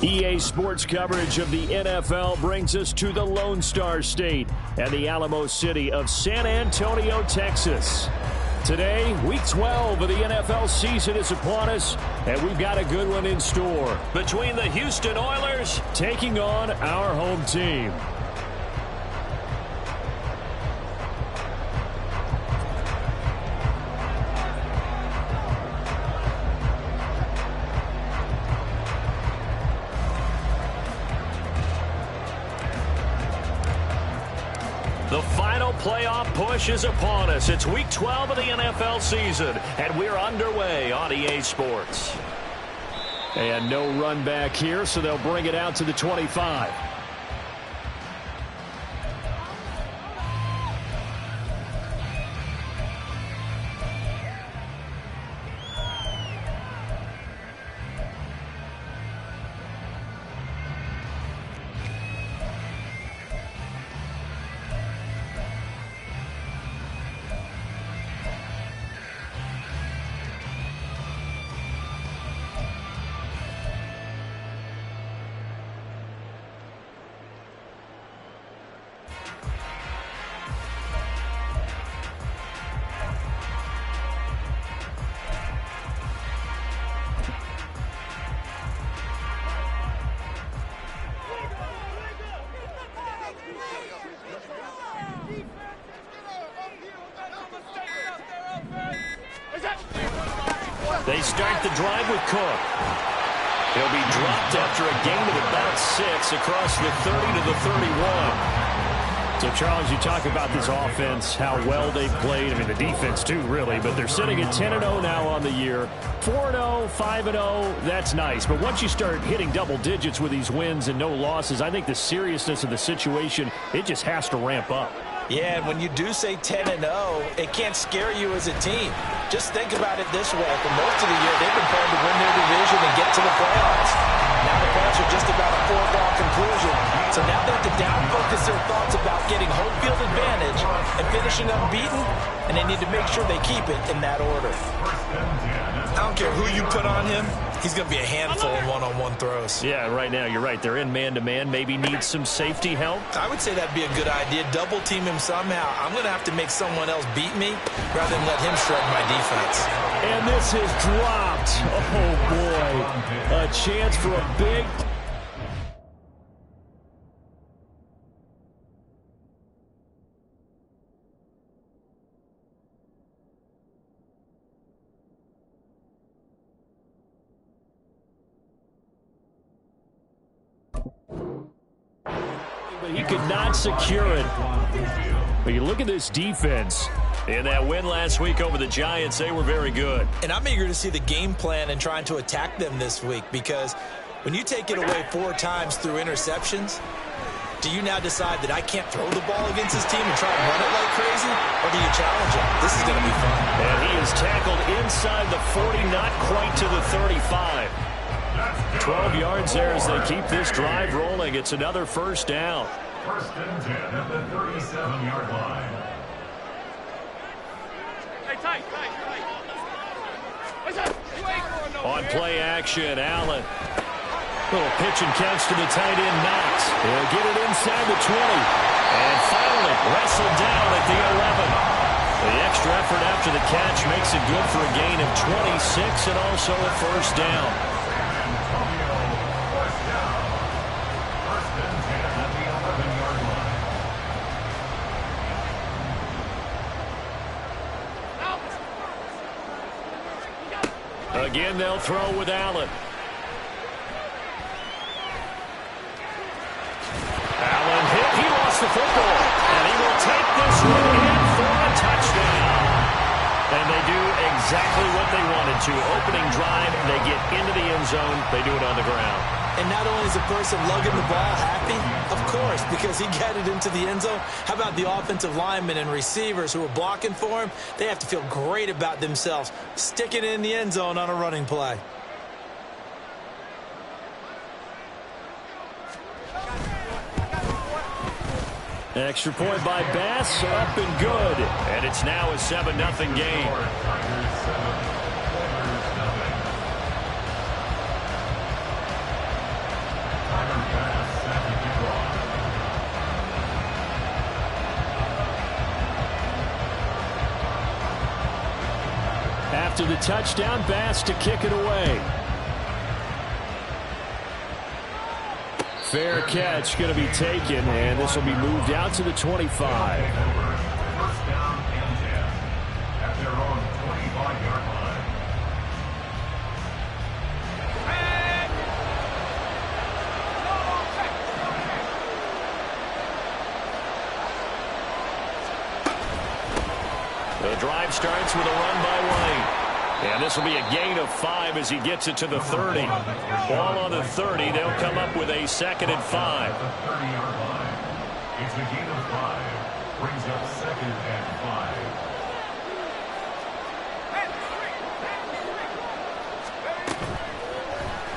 EA Sports coverage of the NFL brings us to the Lone Star State and the Alamo City of San Antonio, Texas. Today, Week 12 of the NFL season is upon us, and we've got a good one in store between the Houston Oilers taking on our home team. The final playoff push is upon us. It's Week 12 of the NFL season, and we're underway on EA Sports. And no run back here, so they'll bring it out to the 25. They start the drive with Cook. He'll be dropped after a gain of about 6 across the 30 to the 31. So, Charles, you talk about this offense, how well they've played. I mean, the defense, too, really. But they're sitting at 10-0 now on the year. 4-0, 5-0, that's nice. But once you start hitting double digits with these wins and no losses, I think the seriousness of the situation, it just has to ramp up. Yeah, and when you do say 10-0, it can't scare you as a team. Just think about it this way. For most of the year, they've been playing to win their division and get to the playoffs. Now the playoffs are just about a foregone conclusion. So now they have to down-focus their thoughts about getting home field advantage and finishing unbeaten, and they need to make sure they keep it in that order. I don't care who you put on him. He's going to be a handful in one-on-one throws. Yeah, right now, you're right. They're in man-to-man. Maybe need some safety help. I would say that'd be a good idea. Double team him somehow. I'm going to have to make someone else beat me rather than let him shred my defense. And this is dropped. Oh, boy. A chance for a big... But he could not secure it. But you look at this defense. In that win last week over the Giants, they were very good. And I'm eager to see the game plan and trying to attack them this week, because when you take it away 4 times through interceptions, do you now decide that I can't throw the ball against this team and try and run it like crazy? Or do you challenge him? This is going to be fun. And he is tackled inside the 40, not quite to the 35. 12 yards there as they keep this drive rolling. It's another first down. First and 10 at the 37-yard line. Hey, tight. On play action, Allen. Little pitch and catch to the tight end, Knox. He'll get it inside the 20. And finally wrestled down at the 11. The extra effort after the catch makes it good for a gain of 26 and also a first down. Again, they'll throw with Allen. Allen hit. He lost the football. And he will take this one in for a touchdown. And they do exactly what they wanted to. Opening drive, they get into the end zone. They do it on the ground. And not only is the person lugging the ball happy, of course, because he got it into the end zone. How about the offensive linemen and receivers who are blocking for him? They have to feel great about themselves, sticking it in the end zone on a running play. Extra point by Bass, up and good. And it's now a 7-0 game. after the touchdown pass to kick it away. Fair catch going to be taken, and this will be moved out to the 25. First down and 10 at their own 25-yard line. The drive starts with a run by White. And this will be a gain of 5 as he gets it to the 30. Ball on the 30. They'll come up with a 2nd and 5. The 30-yard line. It's a gain of 5. Brings up 2nd and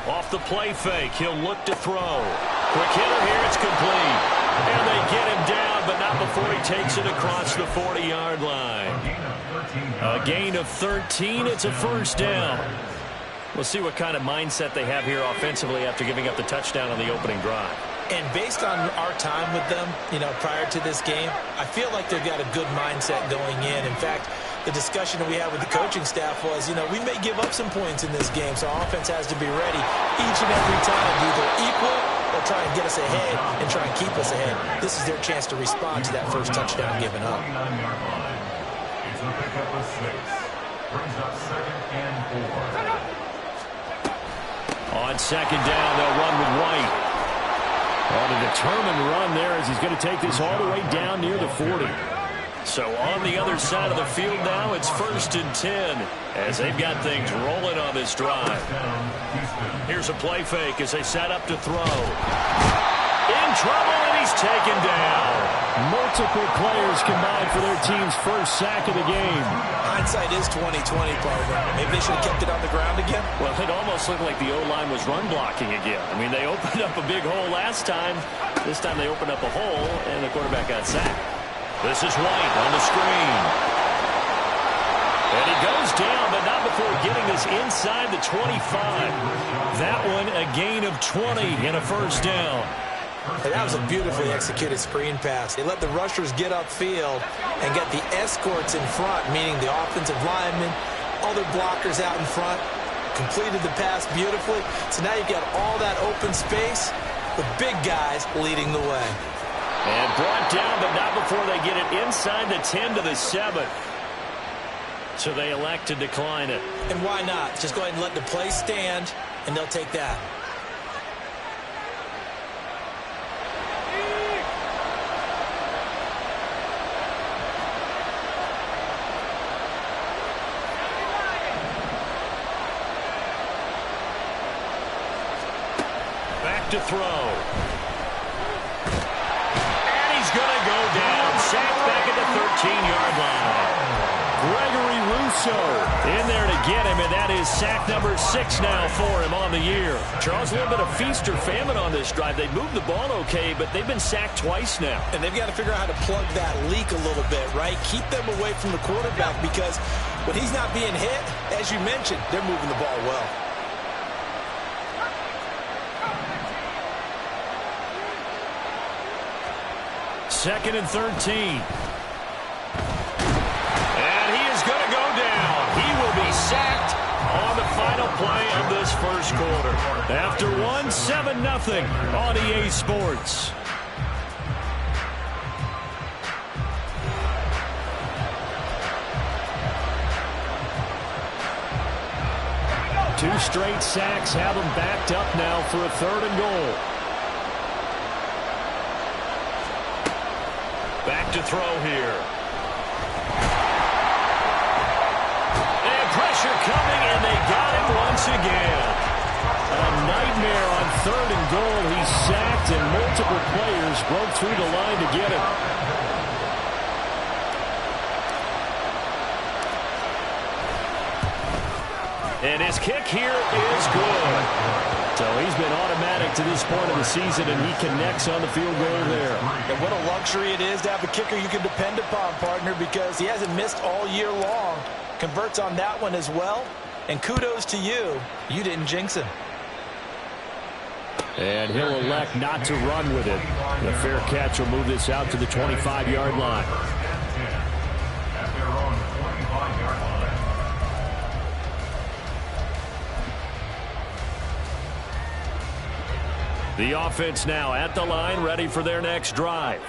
5. Off the play fake, he'll look to throw. Quick hitter here, it's complete. And they get him down, but not before he takes it across the 40-yard line. A gain of 13, it's a first down. We'll see what kind of mindset they have here offensively after giving up the touchdown on the opening drive. And based on our time with them, prior to this game, I feel like they've got a good mindset going in. In fact, the discussion that we had with the coaching staff was, we may give up some points in this game, so our offense has to be ready each and every time, either equal or try and get us ahead and try and keep us ahead. This is their chance to respond to that first touchdown given up. 29-yard line. It's a pickup of 6. Brings up 2nd and 4. On 2nd down, they'll run with White. On a determined run there as he's going to take this all the way down near the 40. So on the other side of the field now, it's 1st and 10 as they've got things rolling on this drive. Here's a play fake as they set up to throw. In trouble, and he's taken down. Multiple players combined for their team's first sack of the game. Hindsight is 20/20, partner. Maybe they should have kept it on the ground again. Well, it almost looked like the O-line was run blocking again. I mean, they opened up a big hole last time. This time they opened up a hole, and the quarterback got sacked. This is White on the screen. And he goes down, but not before getting this inside the 25. That one a gain of 20 and a first down. And that was a beautifully executed screen pass. They let the rushers get upfield and get the escorts in front, meaning the offensive linemen, other blockers out in front, completed the pass beautifully. So now you've got all that open space with big guys leading the way. And brought down, but not before they get it inside the 10 to the 7. So they elect to decline it. And why not? Just go ahead and let the play stand, and they'll take that. Back to throw. And he's going to go down. Sacked back at the 13-yard line. Gregory Rousseau in there to get him, and that is sack number 6 now for him on the year. Charles, a little bit of feast or famine on this drive. They moved the ball okay, but they've been sacked twice now. And they've got to figure out how to plug that leak a little bit, right? Keep them away from the quarterback because when he's not being hit, as you mentioned, they're moving the ball well. Second and 13. And he is going to go down. He will be sacked on the final play of this first quarter. After 7-0 on EA Sports. Two straight sacks have them backed up now for a 3rd and goal. Back to throw here. And pressure coming, and they got him once again. A nightmare on 3rd and goal. He's sacked, and multiple players broke through the line to get him. And his kick here is good. So he's been automatic to this point of the season, and he connects on the field goal there. And what a luxury it is to have a kicker you can depend upon, partner, because he hasn't missed all year long. Converts on that one as well. And kudos to you. You didn't jinx him. And he'll elect not to run with it. The fair catch will move this out to the 25-yard line. At their own 25-yard line. The offense now at the line, ready for their next drive.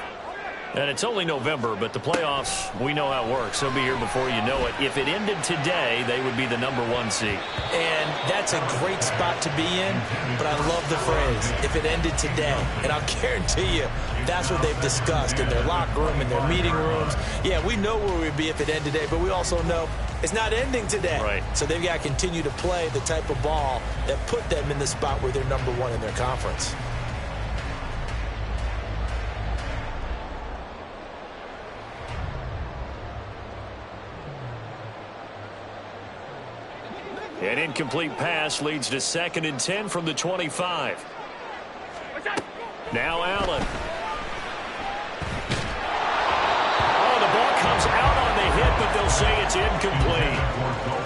And it's only November, but the playoffs, we know how it works. They'll be here before you know it. If it ended today, they would be the #1 seed. And that's a great spot to be in, but I love the phrase, if it ended today. And I'll guarantee you, that's what they've discussed in their locker room, in their meeting rooms. Yeah, we know where we'd be if it ended today, but we also know it's not ending today. Right. So they've got to continue to play the type of ball that put them in the spot where they're #1 in their conference. An incomplete pass leads to 2nd and 10 from the 25. Now Allen. Oh, the ball comes out on the hit, but they'll say it's incomplete.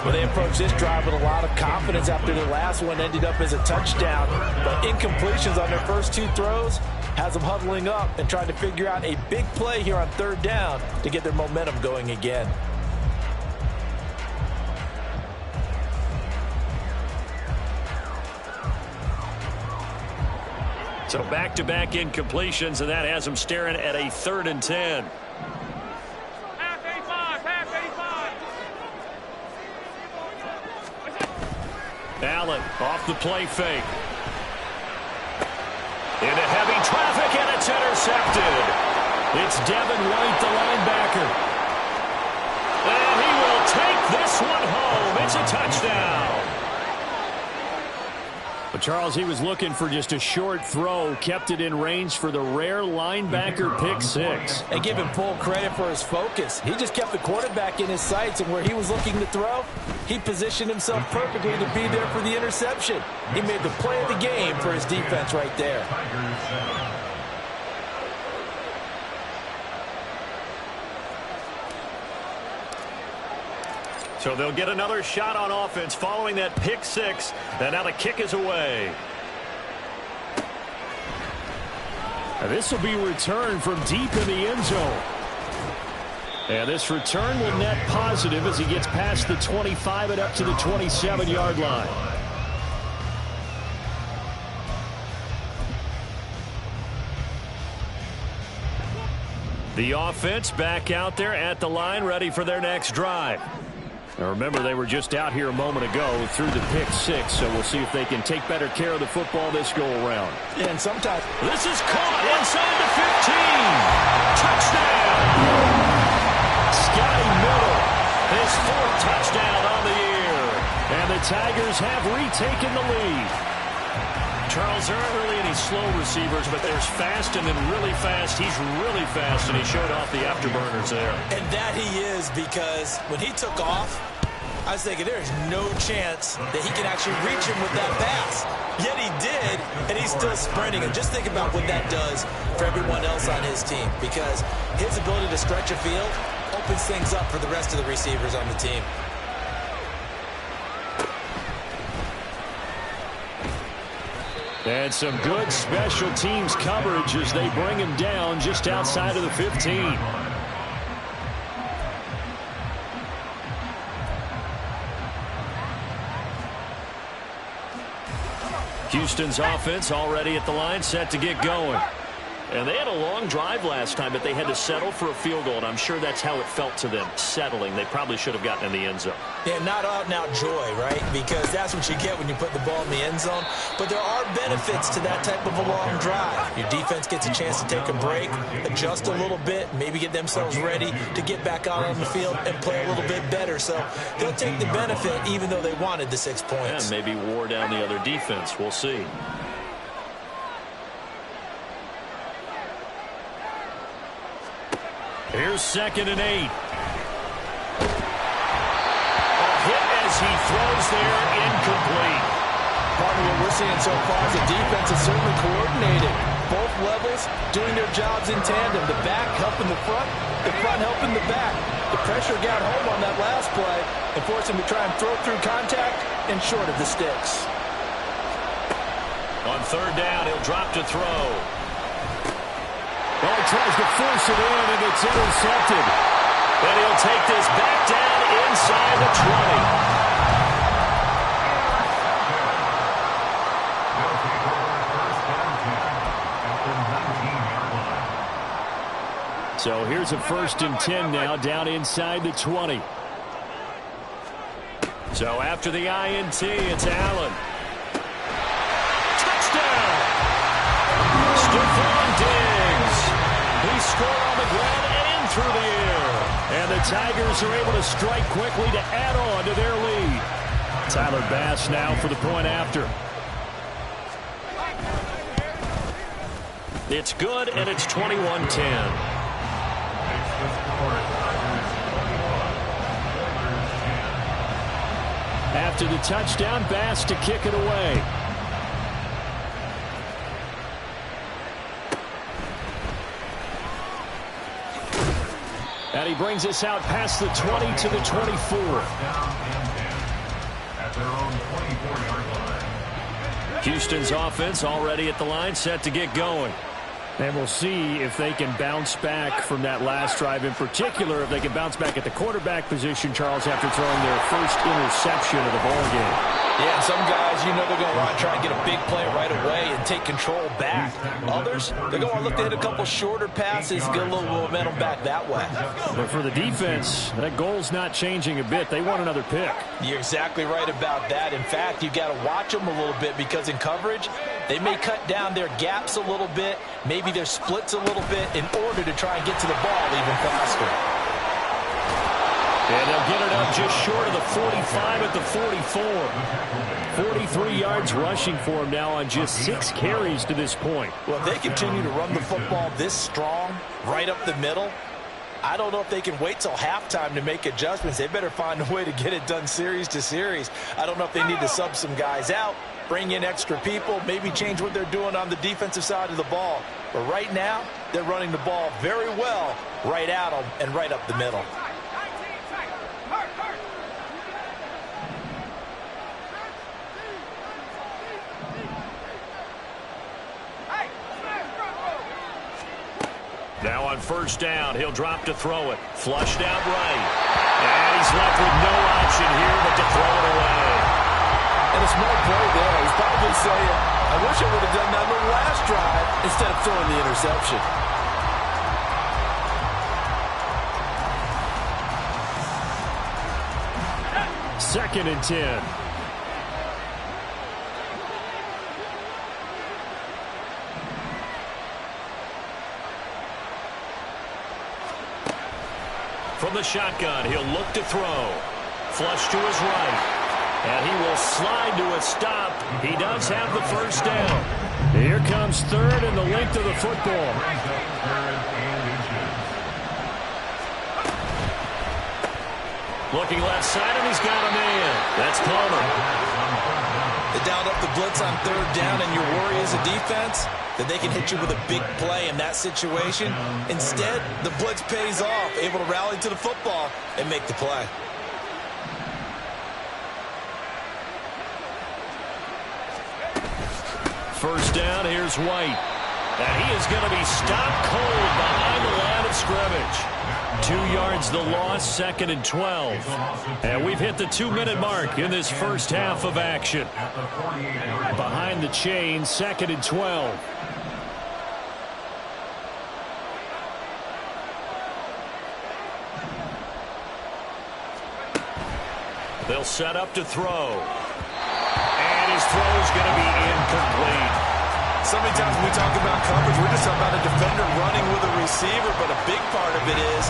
Well, they approached this drive with a lot of confidence after the last one ended up as a touchdown. But incompletions on their first 2 throws has them huddling up and trying to figure out a big play here on 3rd down to get their momentum going again. So back-to-back incompletions, and that has them staring at a 3rd and 10. Half 85. Allen off the play fake. Into heavy traffic, and it's intercepted. It's Devin White, the linebacker. And he will take this one home. It's a touchdown. But Charles, he was looking for just a short throw, kept it in range for the rare linebacker pick 6. And give him full credit for his focus. He just kept the quarterback in his sights, and where he was looking to throw, he positioned himself perfectly to be there for the interception. He made the play of the game for his defense right there. So they'll get another shot on offense following that pick 6. And now the kick is away. And this will be returned from deep in the end zone. And this return will net positive as he gets past the 25 and up to the 27-yard line. The offense back out there at the line, ready for their next drive. Now remember, they were just out here a moment ago through the pick 6, so we'll see if they can take better care of the football this go-around. And sometimes this is caught inside the 15. Touchdown! Scotty Miller, his 4th touchdown on the year. And the Tigers have retaken the lead. Charles, there aren't really any slow receivers, but there's fast and then really fast. He's really fast, and he showed off the afterburners there. And that he is, because when he took off, I was thinking there's no chance that he can actually reach him with that pass. Yet he did, and he's still sprinting. And just think about what that does for everyone else on his team, because his ability to stretch a field opens things up for the rest of the receivers on the team. And some good special teams coverage as they bring him down just outside of the 15. Houston's offense already at the line, set to get going. And they had a long drive last time, but they had to settle for a field goal, and I'm sure that's how it felt to them, settling. They probably should have gotten in the end zone. Yeah, not out-and-out joy, right? Because that's what you get when you put the ball in the end zone. But there are benefits to that type of a long drive. Your defense gets a chance to take a break, adjust a little bit, maybe get themselves ready to get back out on the field and play a little bit better. So they'll take the benefit even though they wanted the 6 points. And maybe wore down the other defense. We'll see. Here's 2nd and 8. A hit as he throws there, incomplete. Part of what we're seeing so far is the defense is certainly coordinated. Both levels doing their jobs in tandem. The back helping the front helping the back. The pressure got home on that last play and forced him to try and throw through contact and short of the sticks. On 3rd down, he'll drop to throw. Well, he tries to force it in, and it's intercepted. And he'll take this back down inside the 20. So here's a 1st and 10 now, down inside the 20. So after the INT, it's Allen. Touchdown! Stephon Diggs. He scored on the ground and through the air. And the Tigers are able to strike quickly to add on to their lead. Tyler Bass now for the point after. It's good, and it's 21-10. After the touchdown, Bass to kick it away. And he brings us out past the 20 to the 24. Houston's offense already at the line, set to get going. And we'll see if they can bounce back from that last drive, in particular if they can bounce back at the quarterback position, Charles, after throwing their first interception of the ball game. Yeah, some guys, you know, they're going to want to try and get a big play right away and take control back. Others, they're going to look to hit a couple shorter passes, get a little momentum back that way. But for the defense, that goal's not changing a bit. They want another pick. You're exactly right about that. In fact, you got to watch them a little bit because in coverage, they may cut down their gaps a little bit, maybe their splits a little bit in order to try and get to the ball even faster. And they'll get it up just short of the 45 at the 44. 43 yards rushing for him now on just 6 carries to this point. Well, if they continue to run the football this strong, right up the middle, I don't know if they can wait till halftime to make adjustments. They better find a way to get it done series to series. I don't know if they need to sub some guys out, bring in extra people, maybe change what they're doing on the defensive side of the ball. But right now, they're running the ball very well right at them and right up the middle. Now on 1st down, he'll drop to throw it. Flushed out right. And he's left with no option here but to throw it away. And a smart play there. He's probably saying, I wish I would have done that on the last drive instead of throwing the interception. Second and 10. From the shotgun, he'll look to throw. Flush to his right. And he will slide to a stop. He does have the 1st down. Here comes 3rd and the length of the football. Looking left side, and he's got a man. That's Palmer. They dialed up the blitz on 3rd down, and your worry as a defense that they can hit you with a big play in that situation. Instead, the blitz pays off, able to rally to the football and make the play. First down, here's White. And he is going to be stopped cold behind the line of scrimmage. 2 yards the loss, 2nd and 12. And we've hit the 2-minute mark in this first half of action. Behind the chain, 2nd and 12. They'll set up to throw. And his throw is going to be incomplete. So many times when we talk about coverage, we're just talking about a defender running with a receiver, but a big part of it is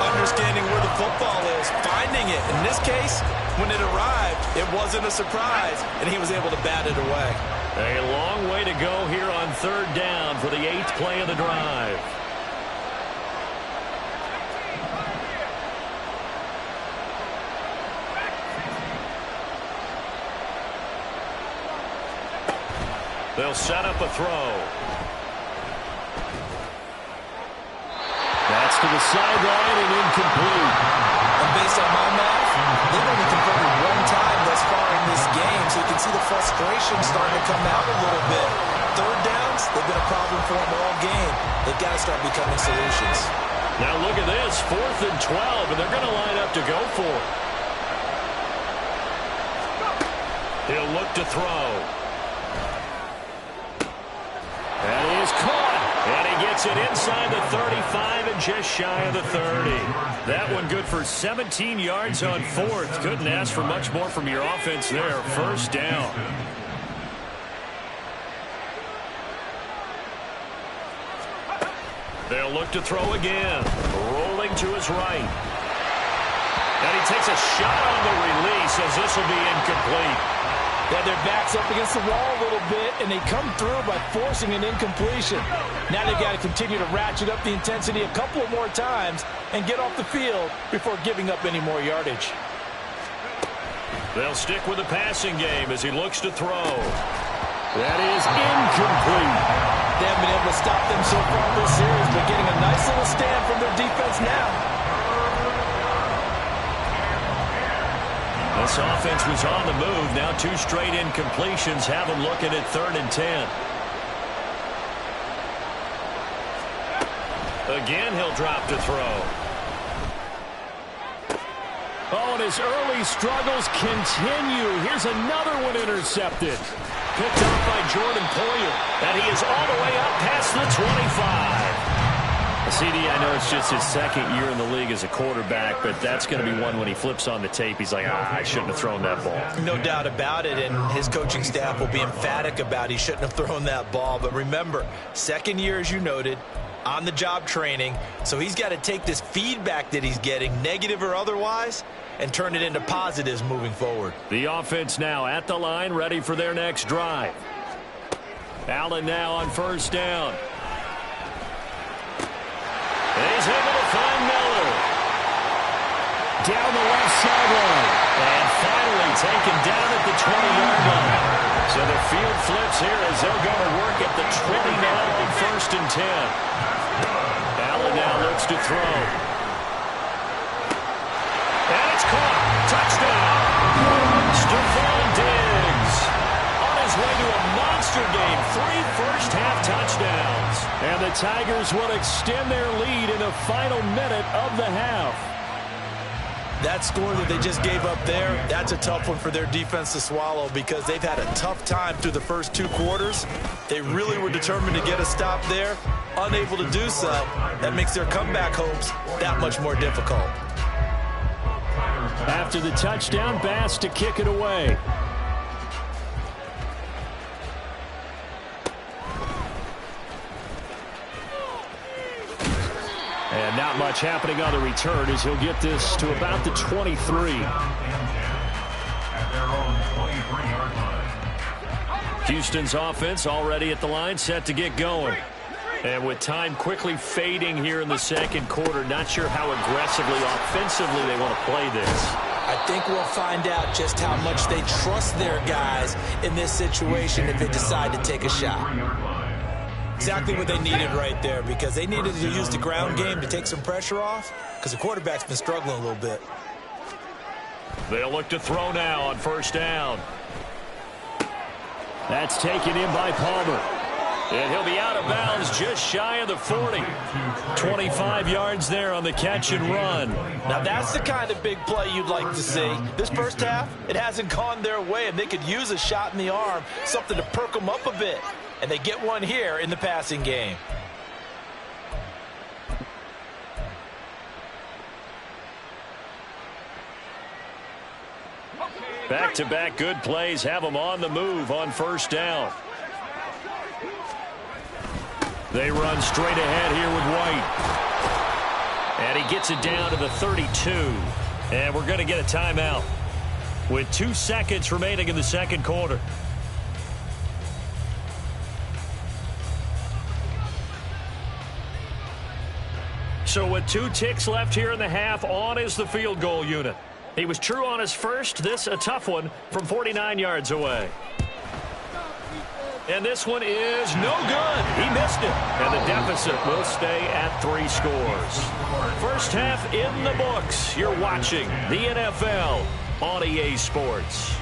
understanding where the football is, finding it. In this case, when it arrived, it wasn't a surprise, and he was able to bat it away. A long way to go here on 3rd down for the 8th play of the drive. They'll set up a throw. That's to the sideline and incomplete. And based on my math, they've only converted 1 time thus far in this game, so you can see the frustration starting to come out a little bit. 3rd downs, they've been a problem for them all game. They've got to start becoming solutions. Now look at this, 4th and 12, and they're going to line up to go for it. He'll look to throw. And he is caught, and he gets gets it inside the 35 and just shy of the 30. That one good for 17 yards on fourth. Couldn't ask for much more from your offense there. First down. They'll look to throw again. Rolling to his right. And he takes a shot on the release as this will be incomplete. Yeah, their back's up against the wall a little bit, and they come through by forcing an incompletion. Now they've got to continue to ratchet up the intensity a couple of more times and get off the field before giving up any more yardage. They'll stick with the passing game as he looks to throw. That is incomplete. They haven't been able to stop them so far this series, but getting a nice little stand from their defense now. This offense was on the move. Now 2 straight incompletions have them looking at 3rd and 10. Again, he'll drop to throw. Oh, and his early struggles continue. Here's another one intercepted. Picked up by Jordan Poyer. And he is all the way up past the 25. CD, I know it's just his 2nd year in the league as a quarterback, but that's going to be one when he flips on the tape. He's like, I shouldn't have thrown that ball. No doubt about it, and his coaching staff will be emphatic about he shouldn't have thrown that ball. But remember, 2nd year, as you noted, on-the-job training, so he's got to take this feedback that he's getting, negative or otherwise, and turn it into positives moving forward. The offense now at the line, ready for their next drive. Allen now on first down. He's able to find Miller. Down the left sideline. And finally taken down at the 20-yard line. So the field flips here as they'll go to work at the 20 now on 1st and 10. Allen now looks to throw. And it's caught. Touchdown. Stephon Diggs on his way to a monster game. 3 first-half touchdowns. And the Tigers will extend their lead in the final minute of the half. That score that they just gave up there, that's a tough one for their defense to swallow because they've had a tough time through the first 2 quarters. They really were determined to get a stop there, unable to do so. That makes their comeback hopes that much more difficult. After the touchdown, Bass to kick it away. And not much happening on the return as he'll get this to about the 23. Houston's offense already at the line, set to get going. And with time quickly fading here in the 2nd quarter, not sure how aggressively, offensively they want to play this. I think we'll find out just how much they trust their guys in this situation if they decide to take a shot. Exactly what they needed right there because they needed to use the ground game to take some pressure off because the quarterback's been struggling a little bit. They'll look to throw now on first down. That's taken in by Palmer. And he'll be out of bounds just shy of the 40. 25 yards there on the catch and run. Now that's the kind of big play you'd like to see. This first half, it hasn't gone their way, and they could use a shot in the arm, something to perk them up a bit. And they get one here in the passing game. Back-to-back good plays have them on the move on first down. They run straight ahead here with White. And he gets it down to the 32. And we're going to get a timeout with 2 seconds remaining in the 2nd quarter. So with 2 ticks left here in the half, on is the field goal unit. He was true on his first. This a tough one from 49 yards away. And this one is no good. He missed it. And the deficit will stay at 3 scores. First half in the books. You're watching the NFL on EA Sports.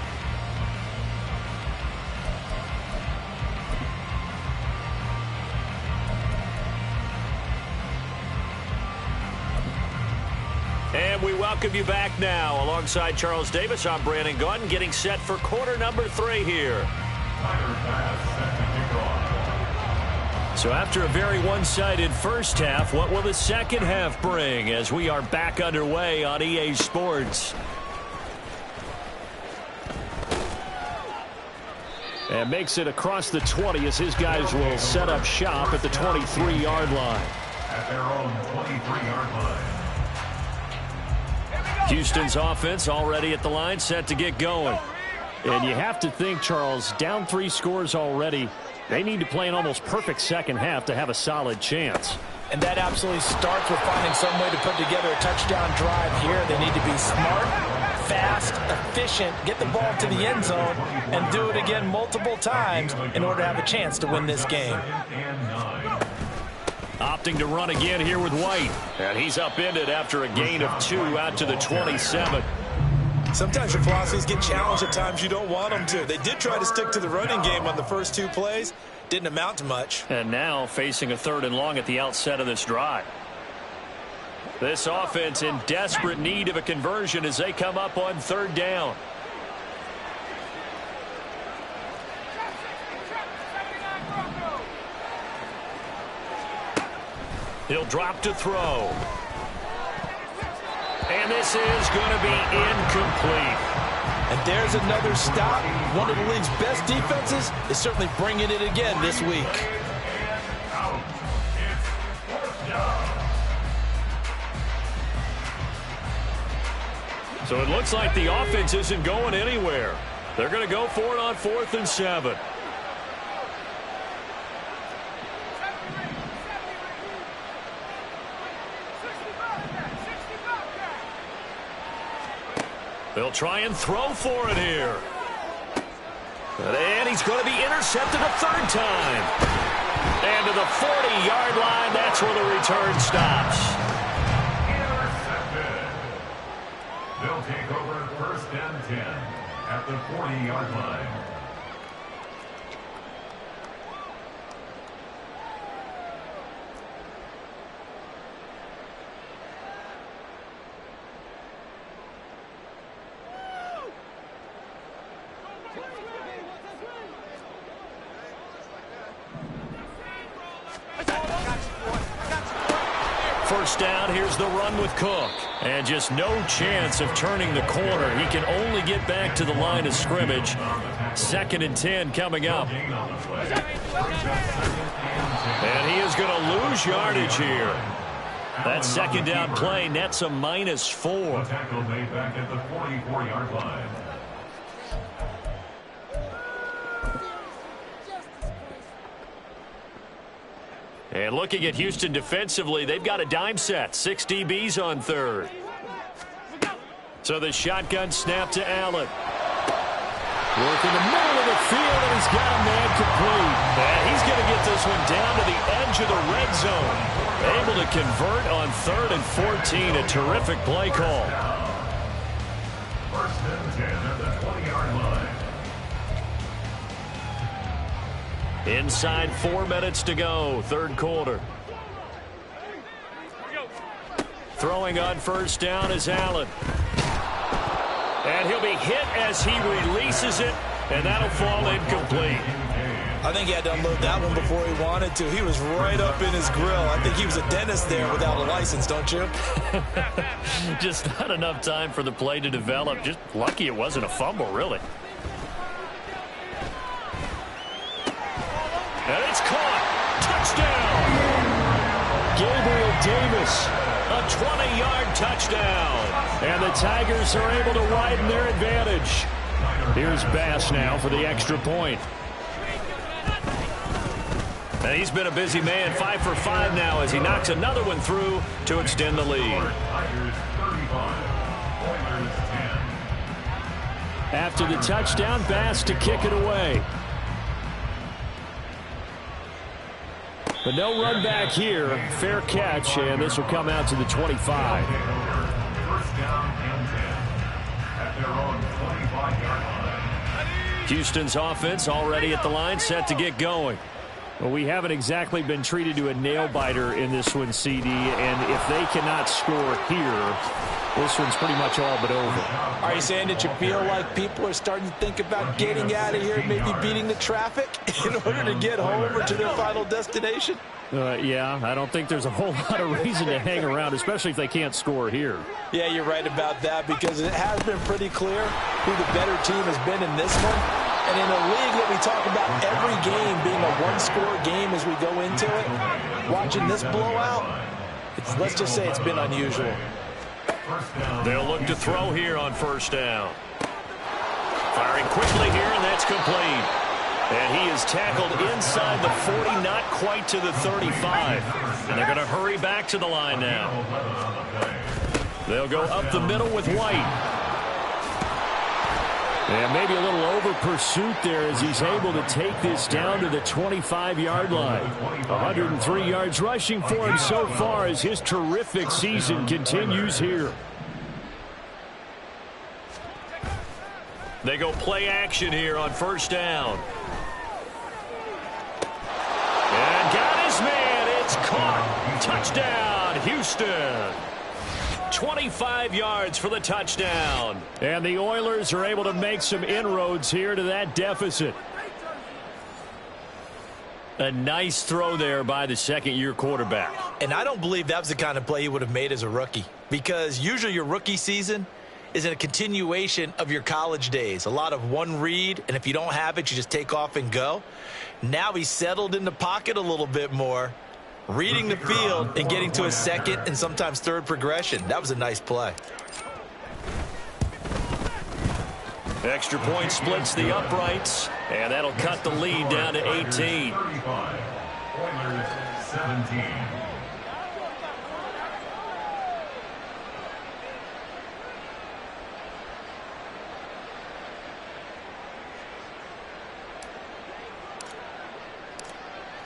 And we welcome you back now. Alongside Charles Davis, I'm Brandon Gaudin, getting set for quarter number 3 here. So after a very one-sided first half, what will the second half bring as we are back underway on EA Sports? And makes it across the 20 as his guys will set up shop at the 23-yard line. At their own 23-yard line. Houston's offense already at the line, set to get going. And you have to think, Charles, down 3 scores already. They need to play an almost perfect second half to have a solid chance. And that absolutely starts with finding some way to put together a touchdown drive here. They need to be smart, fast, efficient, get the ball to the end zone, and do it again multiple times in order to have a chance to win this game. Opting to run again here with White. And he's upended after a gain of 2 out to the 27. Sometimes your philosophies get challenged at times you don't want them to. They did try to stick to the running game on the first 2 plays. Didn't amount to much. And now facing a 3rd and long at the outset of this drive. This offense in desperate need of a conversion as they come up on 3rd down. He'll drop to throw. And this is going to be incomplete. And there's another stop. One of the league's best defenses is certainly bringing it again this week. So it looks like the offense isn't going anywhere. They're going to go for it on 4th and 7. They'll try and throw for it here. And he's going to be intercepted a 3rd time. And to the 40-yard line, that's where the return stops. Intercepted. They'll take over 1st and 10 at the 40-yard line. First down, here's the run with Cook. And just no chance of turning the corner. He can only get back to the line of scrimmage. 2nd and 10 coming up. And he is going to lose yardage here. That 2nd down play nets a -4. Tackle made back at the 44-yard line. And looking at Houston defensively, they've got a dime set. 6 DBs on 3rd. So the shotgun snap to Allen. Working the middle of the field, and he's got a man complete. And he's going to get this one down to the edge of the red zone. Able to convert on 3rd and 14. A terrific play call. 1st and 10 at the 20-yard line. Inside 4 minutes to go, 3rd quarter. Throwing on 1st down is Allen. And he'll be hit as he releases it, and that'll fall incomplete. I think he had to unload that one before he wanted to. He was right up in his grill. I think he was a dentist there without a license, don't you? Just not enough time for the play to develop. Just lucky it wasn't a fumble, really. And it's caught. Touchdown. Gabriel Davis, a 20-yard touchdown. And the Tigers are able to widen their advantage. Here's Bass now for the extra point. And he's been a busy man, 5 for 5 now as he knocks another one through to extend the lead. After the touchdown, Bass to kick it away. But no run back here. Fair catch, and this will come out to the 25. First down and 10 at their own 25-yard line. Houston's offense already at the line, set to get going. Well, we haven't exactly been treated to a nail-biter in this one, CD, and if they cannot score here, this one's pretty much all but over. Are you saying that you feel like people are starting to think about getting out of here, maybe beating the traffic in order to get home or to their final destination? Yeah, I don't think there's a whole lot of reason to hang around, especially if they can't score here. Yeah, you're right about that, because it has been pretty clear who the better team has been in this one. And in a league that we talk about every game being a one-score game as we go into it, watching this blowout, let's just say it's been unusual. They'll look to throw here on first down. Firing quickly here, and that's complete. And he is tackled inside the 40, not quite to the 35. And they're going to hurry back to the line now. They'll go up the middle with White. And maybe a little over pursuit there as he's able to take this down to the 25-yard line. 103 yards rushing for him so far as his terrific season continues here. They go play action here on first down. And got his man. It's caught. Touchdown, Houston. 25 yards for the touchdown. And the Oilers are able to make some inroads here to that deficit. A nice throw there by the second-year quarterback. And I don't believe that was the kind of play he would have made as a rookie, because usually your rookie season is in a continuation of your college days. A lot of one read, and if you don't have it, you just take off and go. Now he's settled in the pocket a little bit more, reading the field and getting to a second and sometimes third progression. That was a nice play. Extra point splits the uprights, and that'll cut the lead down to 18. Oilers 17.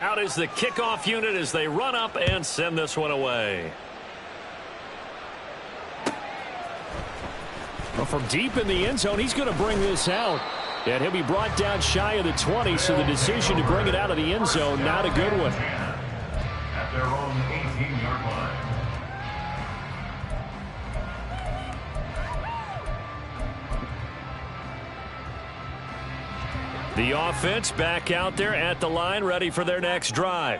Out is the kickoff unit as they run up and send this one away. Well, from deep in the end zone, he's going to bring this out. And he'll be brought down shy of the 20, so the decision to bring it out of the end zone, not a good one. At their own 18-yard line. The offense back out there at the line, ready for their next drive.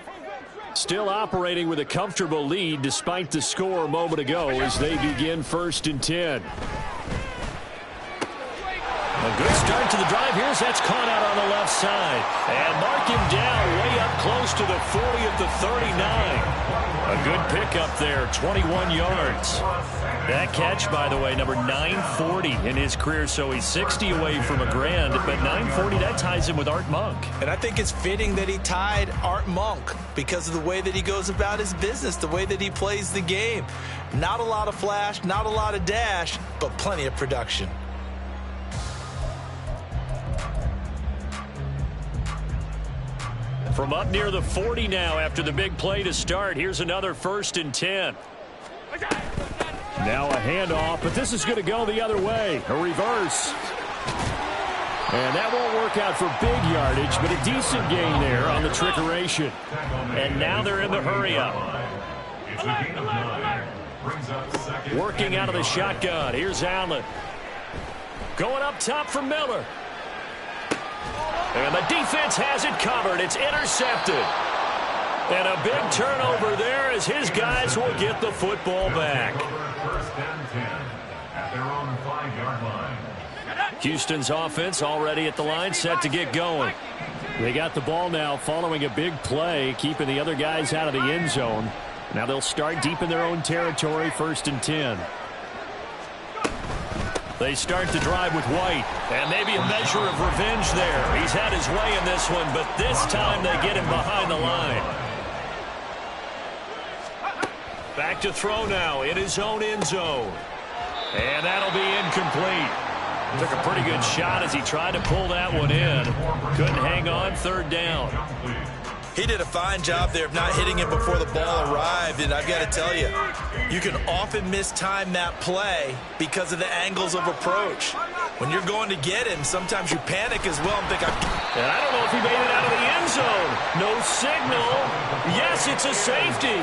Still operating with a comfortable lead despite the score a moment ago as they begin 1st and 10. A good start to the drive here as that's caught out on the left side. And mark him down way up close to the 40 at the 39. A good pickup there, 21 yards. That catch, by the way, number 940 in his career, so he's 60 away from a grand, but 940, that ties him with Art Monk. And I think it's fitting that he tied Art Monk because of the way that he goes about his business, the way that he plays the game. Not a lot of flash, not a lot of dash, but plenty of production. From up near the 40 now after the big play to start, here's another 1st and 10. Now a handoff, but this is going to go the other way. A reverse. And that won't work out for big yardage, but a decent gain there on the trickeration. And now they're in the hurry-up. It's a gain of 9. Brings up second. Working out of the shotgun. Here's Allen. Going up top for Miller. And the defense has it covered. It's intercepted. And a big turnover there as his guys will get the football back. 1st and 10 at their own 5-yard line. Houston's offense already at the line, set to get going. They got the ball now following a big play, keeping the other guys out of the end zone. Now they'll start deep in their own territory, 1st and 10. They start the drive with White, and maybe a measure of revenge there. He's had his way in this one, but this time they get him behind the line. Back to throw now in his own end zone. And that'll be incomplete. Took a pretty good shot as he tried to pull that one in. Couldn't hang on, 3rd down. He did a fine job there of not hitting him before the ball arrived, and I've got to tell you, you can often mistime that play because of the angles of approach. When you're going to get him, sometimes you panic as well and think, and I don't know if he made it out of the end zone. No signal. Yes, it's a safety.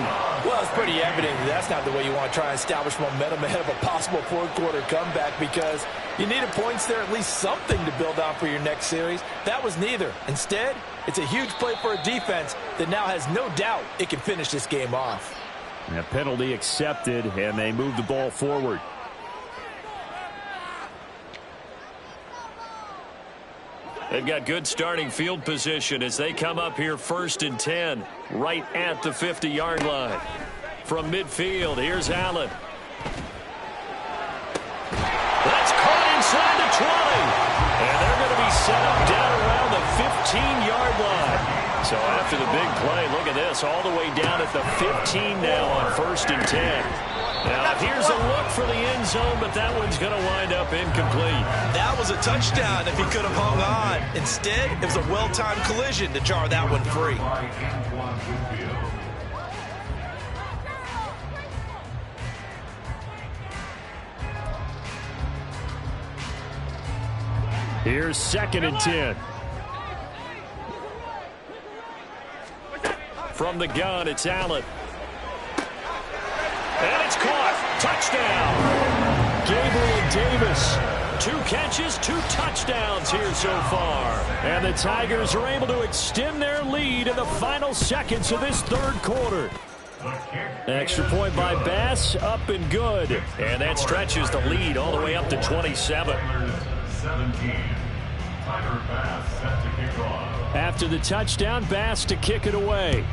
Well, it's pretty evident that's not the way you want to try and establish momentum ahead of a possible fourth-quarter comeback, because you needed points there, at least something to build on for your next series. That was neither. Instead, it's a huge play for a defense that now has no doubt it can finish this game off. And a penalty accepted, and they move the ball forward. They've got good starting field position as they come up here 1st and 10, right at the 50-yard line. From midfield, here's Allen. That's caught inside the 20. And they're going to be set up down around the 15-yard line. So after the big play, look at this, all the way down at the 15 now on 1st and 10. Now, here's a look for the end zone, but that one's going to wind up incomplete. That was a touchdown if he could have hung on. Instead, it was a well-timed collision to jar that one free. Here's 2nd and 10. From the gun, it's Allen. And it's caught. Touchdown. Gabriel Davis. 2 catches, 2 touchdowns here so far. And the Tigers are able to extend their lead in the final seconds of this 3rd quarter. Extra point by Bass, up and good. And that stretches the lead all the way up to 27. After the touchdown, Bass to kick it away.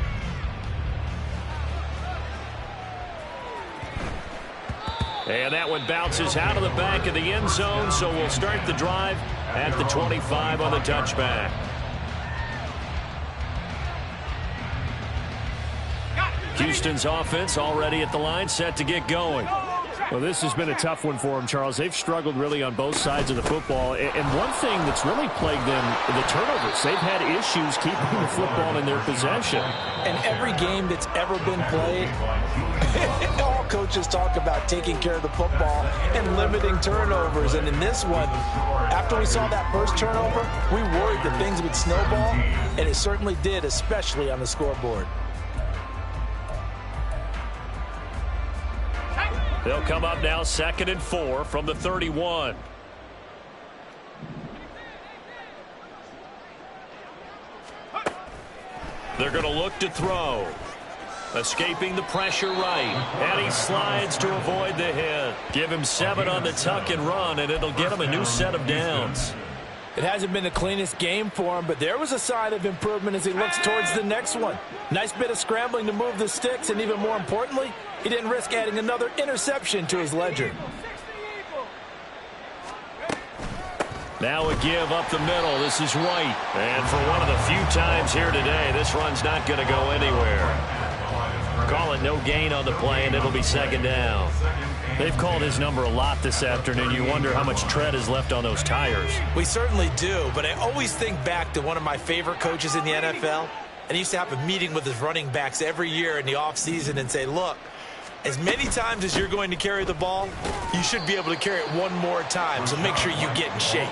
And that one bounces out of the back of the end zone, so we'll start the drive at the 25 on the touchback. Houston's offense already at the line, set to get going. Well, this has been a tough one for them, Charles. They've struggled really on both sides of the football. And one thing that's really plagued them, the turnovers. They've had issues keeping the football in their possession. And every game that's ever been played, all coaches talk about taking care of the football and limiting turnovers. And in this one, after we saw that first turnover, we worried that things would snowball, and it certainly did, especially on the scoreboard. They'll come up now 2nd and 4 from the 31. They're going to look to throw. Escaping the pressure right. And he slides to avoid the hit. Give him 7 on the tuck and run, and it'll get him a new set of downs. It hasn't been the cleanest game for him, but there was a sign of improvement as he looks towards the next one. Nice bit of scrambling to move the sticks, and even more importantly, he didn't risk adding another interception to his ledger. Now a give up the middle. This is White. And for one of the few times here today, this run's not going to go anywhere. Call it no gain on the play, and it'll be 2nd down. They've called his number a lot this afternoon. You wonder how much tread is left on those tires. We certainly do, but I always think back to one of my favorite coaches in the NFL. And he used to have a meeting with his running backs every year in the offseason and say, look, as many times as you're going to carry the ball, you should be able to carry it one more time, so make sure you get in shape.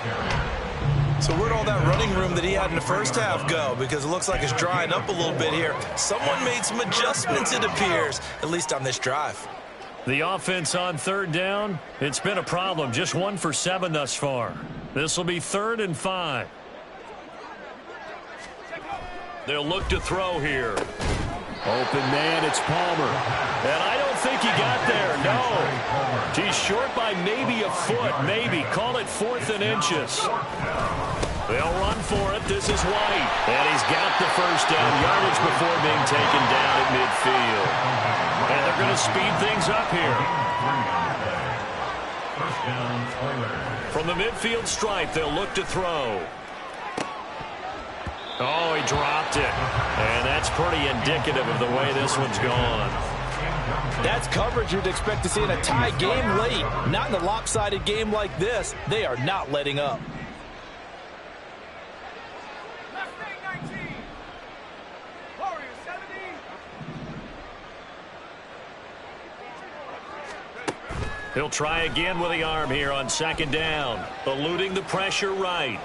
So where'd all that running room that he had in the first half go? Because it looks like it's drying up a little bit here. Someone made some adjustments, it appears, at least on this drive. The offense on 3rd down, it's been a problem. Just 1 for 7 thus far. This will be 3rd and 5. They'll look to throw here. Open man, it's Palmer. And I don't think he got there, no. He's short by maybe a foot, maybe. Call it 4th and inches. They'll run for it. This is White. And he's got the first down, yardage before being taken down at midfield. And they're going to speed things up here. From the midfield stripe, they'll look to throw. Oh, he dropped it. And that's pretty indicative of the way this one's gone. That's coverage you'd expect to see in a tie game late. Not in a lopsided game like this. They are not letting up. He'll try again with the arm here on second down. Eluding the pressure right.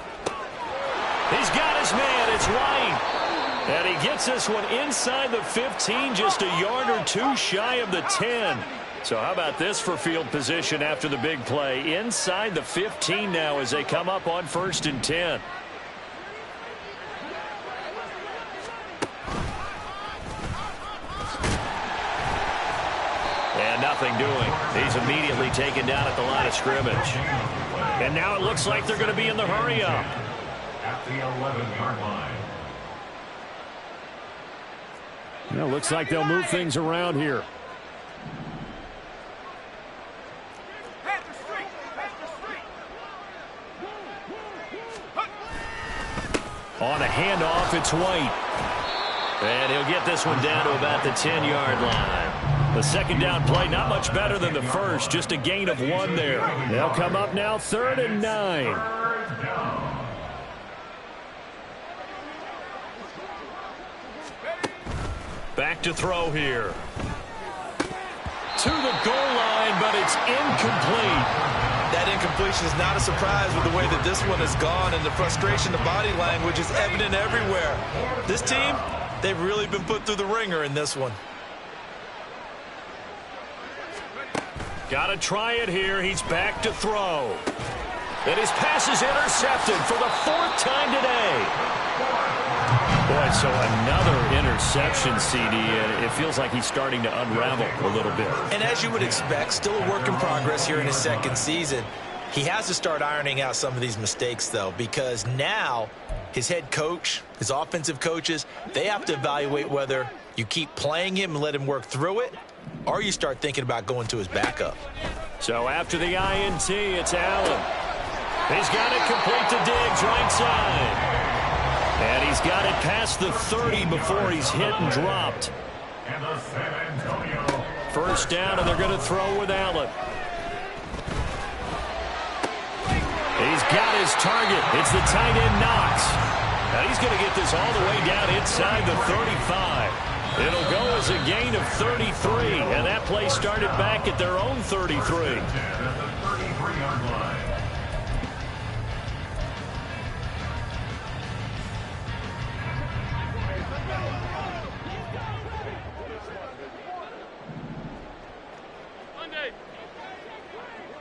He's got his man. It's White. And he gets this one inside the 15, just a yard or two shy of the 10. So how about this for field position after the big play? Inside the 15 now as they come up on 1st and 10. And nothing doing. He's immediately taken down at the line of scrimmage. And now it looks like they're going to be in the hurry-up. At the 11-yard line. Yeah, looks like they'll move things around here. On a handoff, it's White. And he'll get this one down to about the 10-yard line. The second down play, not much better than the first, just a gain of 1 there. They'll come up now 3rd and 9. Back to throw here. To the goal line, but it's incomplete. That incompletion is not a surprise with the way that this one has gone, and the frustration, the body language is evident everywhere. This team, they've really been put through the ringer in this one. Got to try it here. He's back to throw. And his pass is intercepted for the 4th time today. Boy, so another interception, CD, and it feels like he's starting to unravel a little bit. And as you would expect, still a work in progress here in his 2nd season. He has to start ironing out some of these mistakes, though, because now his head coach, his offensive coaches, they have to evaluate whether you keep playing him and let him work through it, or you start thinking about going to his backup. So after the INT, it's Allen. He's got it complete to Diggs, right side. And he's got it past the 30 before he's hit and dropped. And the San Antonio. 1st down, and they're going to throw with Allen. He's got his target. It's the tight end, Knox. Now he's going to get this all the way down inside the 35. It'll go as a gain of 33, and that play started back at their own 33. At the 33-yard line.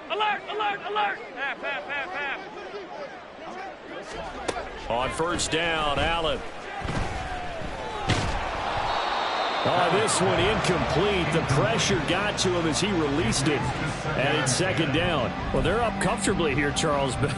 Alert, alert, alert! Half, half, half, half. On 1st down, Allen. Oh, this one incomplete. The pressure got to him as he released it. And it's 2nd down. Well, they're up comfortably here, Charles, but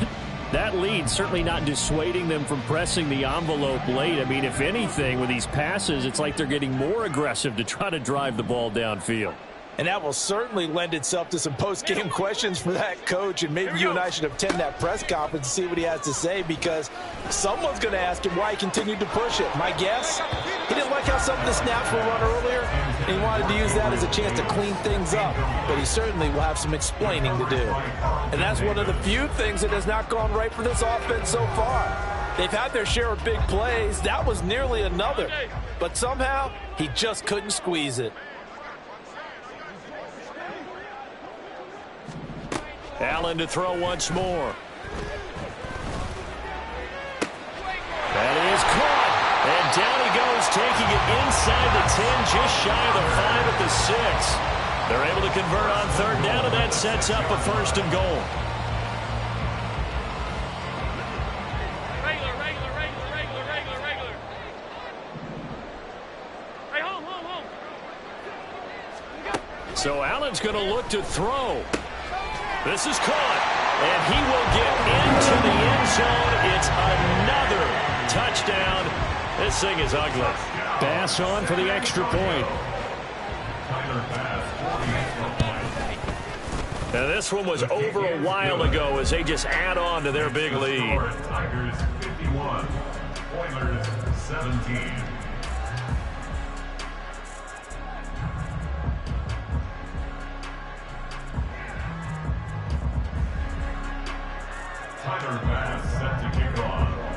that lead certainly not dissuading them from pressing the envelope late. I mean, if anything, with these passes, it's like they're getting more aggressive to try to drive the ball downfield. And that will certainly lend itself to some post-game questions for that coach, and maybe you and I should attend that press conference to see what he has to say, because someone's going to ask him why he continued to push it. My guess, he didn't like how some of the snaps were run earlier, and he wanted to use that as a chance to clean things up, but he certainly will have some explaining to do. And that's one of the few things that has not gone right for this offense so far. They've had their share of big plays. That was nearly another, but somehow he just couldn't squeeze it. Allen to throw once more. That is caught. And down he goes, taking it inside the 10, just shy of the 5 at the 6. They're able to convert on 3rd down, and that sets up a 1st and goal. Regular, regular, regular, regular, regular, regular. Hey, home, home, home. So Allen's going to look to throw. This is caught, and he will get into the end zone. It's another touchdown. This thing is ugly. Bass on for the extra point. Now this one was over a while ago as they just add on to their big lead. Tigers 51, Oilers 17.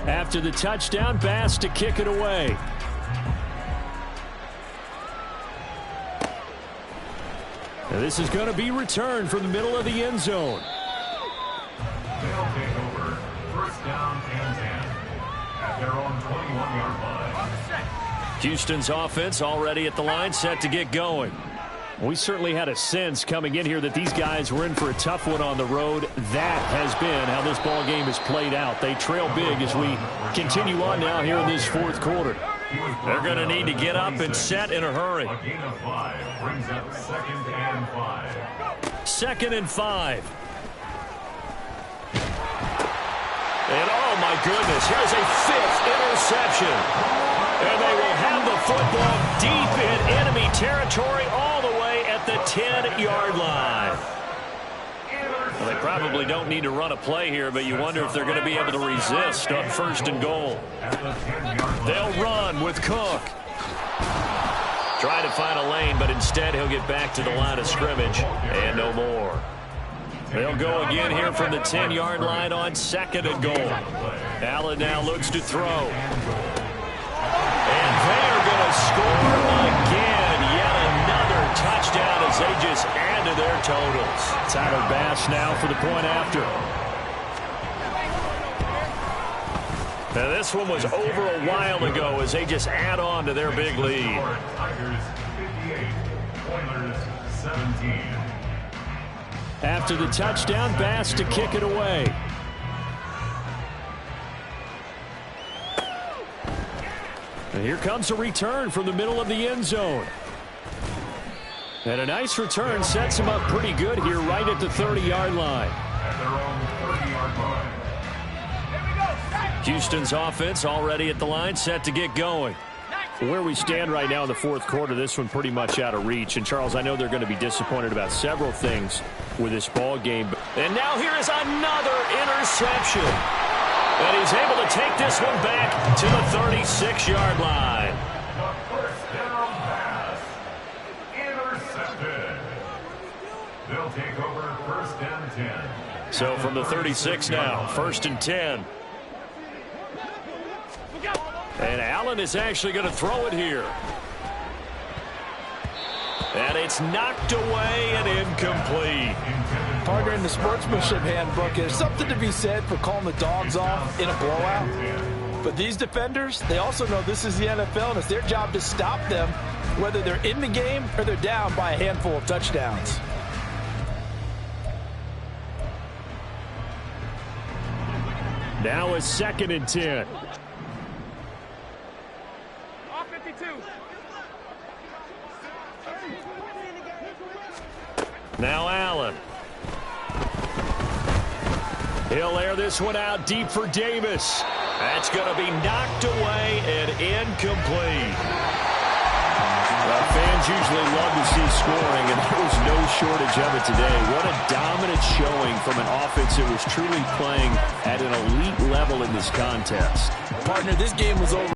After the touchdown, Bass to kick it And this is going to be returned from the middle of the end zone. They'll take over. First down and 10 at their own 21-yard line. Houston's offense already at the line, set to get going. We certainly had a sense coming in here that these guys were in for a tough one on the road. That has been how this ball game has played out. They trail big as we continue on now here in this fourth quarter. They're going to need to get up and set in a hurry. A gain of 5 brings up 2nd and 5. 2nd and 5. And oh my goodness, here's a 5th interception. And they will have the football deep in enemy territory all the way at the 10-yard line. Well, they probably don't need to run a play here, but you wonder if they're going to be able to resist on 1st and goal. They'll run with Cook. Try to find a lane, but instead he'll get back to the line of scrimmage and no more. They'll go again here from the 10-yard line on 2nd and goal. Allen now looks to throw. And they are going to score again. Yet another touchdown as they just add to their totals. Tyler Bass now for the point after. Now this one was over a while ago as they just add on to their big lead. Tigers 58, Oilers 17. After the touchdown, Bass to kick it away. And here comes a return from the middle of the end zone. And a nice return sets him up pretty good here right at the 30-yard line. At their own 30-yard line. Houston's offense already at the line, set to get going. Where we stand right now in the fourth quarter, this one pretty much out of reach. And, Charles, I know they're going to be disappointed about several things with this ball game. And now here is another interception. And he's able to take this one back to the 36-yard line. The first down pass. Intercepted. They'll take over 1st and 10. So from the 36 now, 1st and 10. And Allen is actually going to throw it here. And it's knocked away and incomplete. Partner, in the sportsmanship handbook, there's something to be said for calling the dogs off in a blowout. But these defenders, they also know this is the NFL, and it's their job to stop them, whether they're in the game or they're down by a handful of touchdowns. Now a 2nd and 10. Off 52. Now Allen. He'll air this one out deep for Davis. That's going to be knocked away and incomplete. Well, fans usually love to see scoring, and there was no shortage of it today. What a dominant showing from an offense that was truly playing at an elite level in this contest. Partner, this game was over.